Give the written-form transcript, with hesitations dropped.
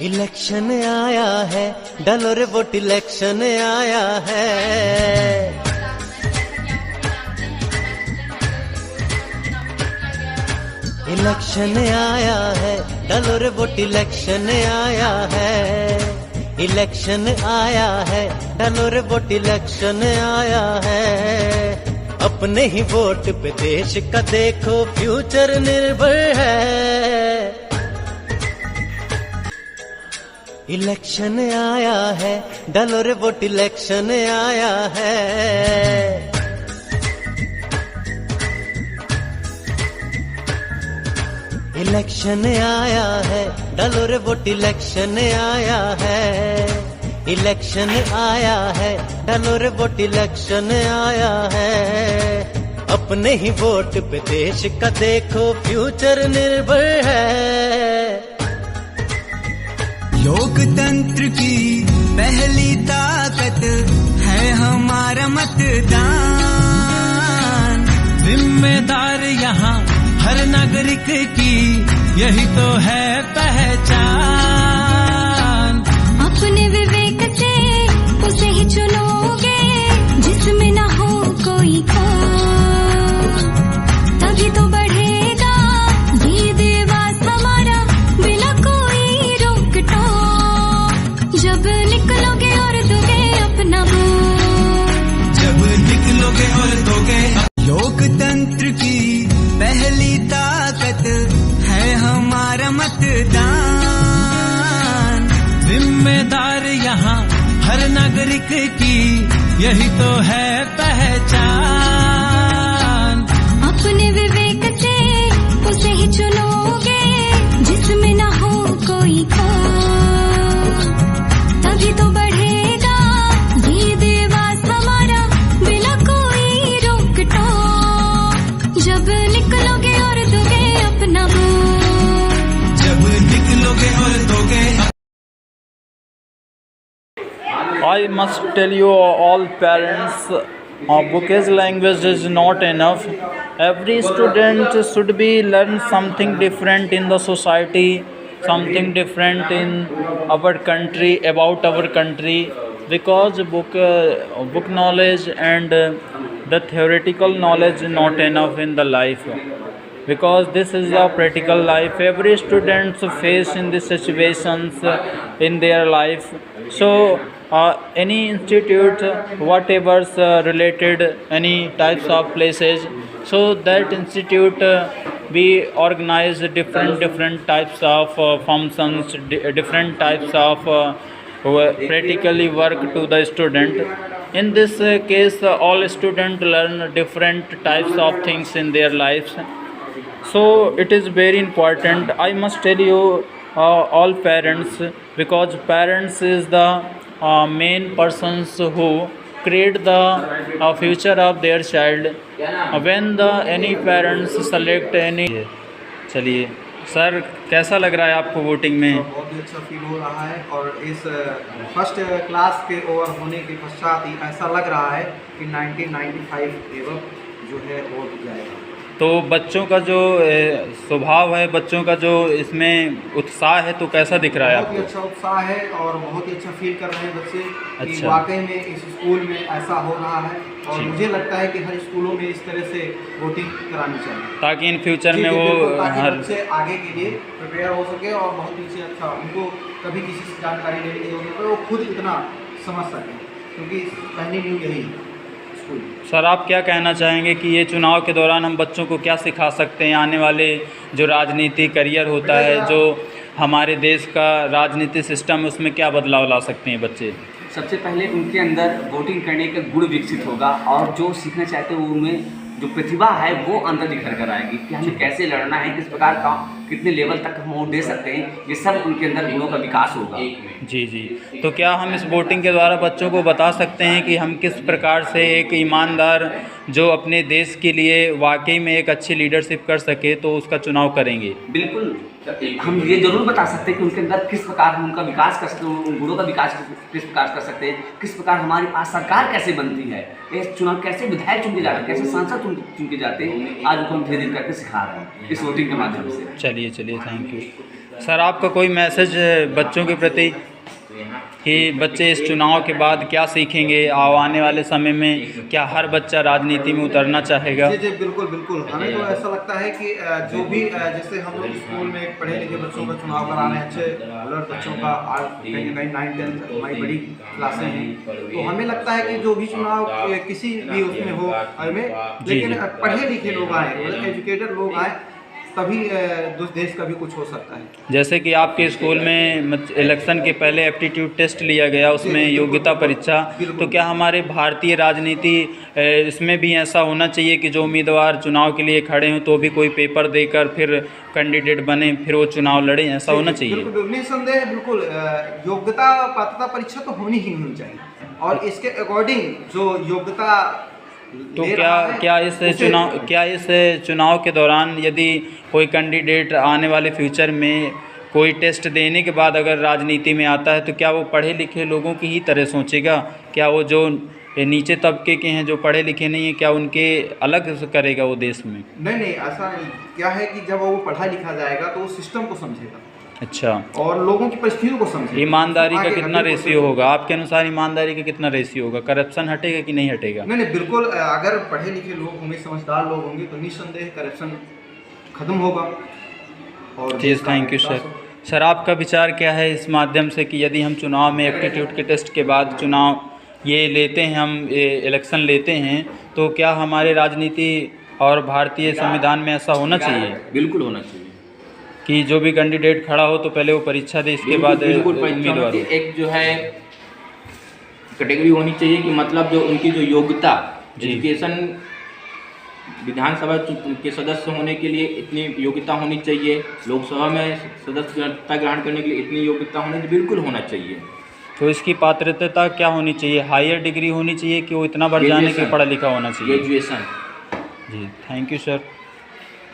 Election आया है, डालो रे वोट, इलेक्शन आया है। इलेक्शन आया है, डालो रे वोट, इलेक्शन आया है। इलेक्शन आया है, डालो रे वोट, इलेक्शन आया है। अपने ही वोट पे देश का देखो फ्यूचर निर्भर है। इलेक्शन आया है, डालो रे वोट, इलेक्शन आया है। इलेक्शन आया है, डालो रे वोट, इलेक्शन आया है। इलेक्शन आया है, डालो रे वोट, इलेक्शन आया है। अपने ही वोट पे देश का देखो फ्यूचर निर्भर है। लोकतंत्र की पहली ताकत है हमारा मतदान। जिम्मेदार यहाँ हर नागरिक की यही तो है पहचान। अपने विवेक से उसे ही चुनोगे जिसमें न हो कोई खोट, तभी तो बढ़ेगा ये देवास हमारा बिना कोई रोक टोक। जब निकलोगे और दोगे अपना वोट, जब निकलोगे और दोगे। लोकतंत्र की पहली ताकत है हमारा मतदान। जिम्मेदार यहाँ हर नागरिक की यही तो है पहचान। अपने विवेक से उसे ही चुनोगे जिसमें न हो कोई खोट, तभी तो बढ़ेगा ये देवास हमारा बिना कोई रोक टोक। जब निकलोगे और दोगे अपना वोट, जब निकलोगे और दोगे। I must tell you all parents, Book's language is not enough. Every student should be learn something different in the society, something different in our country, about our country, because book knowledge and the theoretical knowledge is not enough in the life, because this is a practical life. Every student face in these situations in their life. So any institute, whatever related any types of places, so that institute we organize different types of functions, different types of practically work to the student. In this case all students learn different types of things in their lives. So it is very important. I must tell you all parents, because parents is the main persons who create the future of their child. When the any parents select any. चलिए sir, कैसा लग रहा है आपको voting में? बहुत ही अच्छा feel हो रहा है, और इस फर्स्ट क्लास के ओवर होने के पश्चात ही ऐसा लग रहा है कि 1995 एवं जो है वोट जाएगा। तो बच्चों का जो स्वभाव है, बच्चों का जो इसमें उत्साह है, तो कैसा दिख रहा है आपको? बहुत ही अच्छा उत्साह है और बहुत ही अच्छा फील कर रहे हैं बच्चे कि अच्छा। वाकई में इस स्कूल में ऐसा हो रहा है। और मुझे लगता है कि हर स्कूलों में इस तरह से वोटिंग करानी चाहिए, ताकि इन फ्यूचर में वो ताकि हर बच्चे आगे के लिए प्रिपेयर हो सके और बहुत ही अच्छा उनको कभी किसी से जानकारी लेने की जरूरत है, वो खुद इतना समझ सकें, क्योंकि पहली न्यू यही है। सर, आप क्या कहना चाहेंगे कि ये चुनाव के दौरान हम बच्चों को क्या सिखा सकते हैं? आने वाले जो राजनीति करियर होता है, जो हमारे देश का राजनीति सिस्टम, उसमें क्या बदलाव ला सकते हैं बच्चे? सबसे पहले उनके अंदर वोटिंग करने का गुण विकसित होगा, और जो सीखना चाहते हैं उनमें जो प्रतिभा है वो अंदर निखर कर आएगी कि हमें कैसे लड़ना है, किस प्रकार का कितने लेवल तक हम वोट दे सकते हैं। ये सब उनके अंदर गुणों का विकास होगा। जी जी। तो क्या हम इस वोटिंग के द्वारा बच्चों को बता सकते हैं कि हम किस प्रकार से एक ईमानदार जो अपने देश के लिए वाकई में एक अच्छी लीडरशिप कर सके, तो उसका चुनाव करेंगे? बिल्कुल, हम ये जरूर बता सकते हैं कि उनके अंदर किस प्रकार हम उनका विकास कर सकते हैं, उन गुणों का विकास किस प्रकार कर सकते हैं, किस प्रकार हमारी पास सरकार कैसे बनती है, ये चुनाव कैसे विधायक चुन के जाते हैं, कैसे सांसद चुन के जाते हैं। आज उनको हम धीरे धीरे करके सिखा रहे हैं इस वोटिंग के माध्यम से। चलिए, थैंक यू। सर आपका कोई मैसेज बच्चों के प्रति कि बच्चे इस चुनाव के बाद क्या सीखेंगे, आने वाले समय में क्या हर बच्चा राजनीति में उतरना चाहेगा? जी जी बिल्कुल बिल्कुल, हमें तो ऐसा लगता है कि जो भी जैसे हम लोग स्कूल में पढ़े लिखे बच्चों का चुनाव करा रहे हैं, अच्छे अलर्ट बच्चों का, कहीं ना कहीं 9-10 हमारी बड़ी क्लासें हैं, तो हमें लगता है कि जो भी चुनाव किसी भी उसमें हो हमें, लेकिन पढ़े लिखे लोग आए, एजुकेटेड लोग आए, तभी देश का भी कुछ हो सकता है। जैसे कि आपके स्कूल में इलेक्शन के पहले एप्टीट्यूड टेस्ट लिया गया, उसमें योग्यता परीक्षा, तो क्या हमारे भारतीय राजनीति इसमें भी ऐसा होना चाहिए कि जो उम्मीदवार चुनाव के लिए खड़े हों तो भी कोई पेपर देकर फिर कैंडिडेट बने, फिर वो चुनाव लड़े, ऐसा होना चाहिए? बिल्कुल निस्संदेह, बिल्कुल योग्यता पात्रता परीक्षा तो होनी ही होनी चाहिए, और इसके अकॉर्डिंग जो योग्यता तो क्या इस चुनाव के दौरान यदि कोई कैंडिडेट आने वाले फ्यूचर में कोई टेस्ट देने के बाद अगर राजनीति में आता है तो क्या वो पढ़े लिखे लोगों की ही तरह सोचेगा? क्या वो जो नीचे तबके के हैं, जो पढ़े लिखे नहीं हैं, क्या उनके अलग करेगा वो देश में? नहीं, ऐसा क्या है कि जब वो पढ़ा लिखा जाएगा तो वो सिस्टम को समझेगा, अच्छा, और लोगों की परिस्थितियों को समझेगा। ईमानदारी का कितना रेशियो होगा आपके अनुसार? ईमानदारी का कितना रेशियो होगा? करप्शन हटेगा कि नहीं हटेगा? नहीं बिल्कुल, अगर पढ़े लिखे लोग होंगे, समझदार लोग होंगे, तो निस्संदेह करप्शन खत्म होगा। और जी थैंक यू सर। सर आपका विचार क्या है इस माध्यम से कि यदि हम चुनाव में एप्टीट्यूड के टेस्ट के बाद चुनाव ये लेते हैं, हम इलेक्शन लेते हैं, तो क्या हमारे राजनीति और भारतीय संविधान में ऐसा होना चाहिए? बिल्कुल होना चाहिए कि जो भी कैंडिडेट खड़ा हो तो पहले वो परीक्षा दे, इसके बाद उम्मीदवार। एक जो है कैटेगरी होनी चाहिए कि मतलब जो उनकी जो योग्यता, एजुकेशन, विधानसभा के सदस्य होने के लिए इतनी योग्यता होनी चाहिए, लोकसभा में सदस्यता ग्रहण करने के लिए इतनी योग्यता होनी चाहिए, बिल्कुल होना चाहिए। तो इसकी पात्रता क्या होनी चाहिए? हायर डिग्री होनी चाहिए कि वो इतना बढ़ जाने के पढ़ा लिखा होना चाहिए? ग्रेजुएशन। जी थैंक यू सर।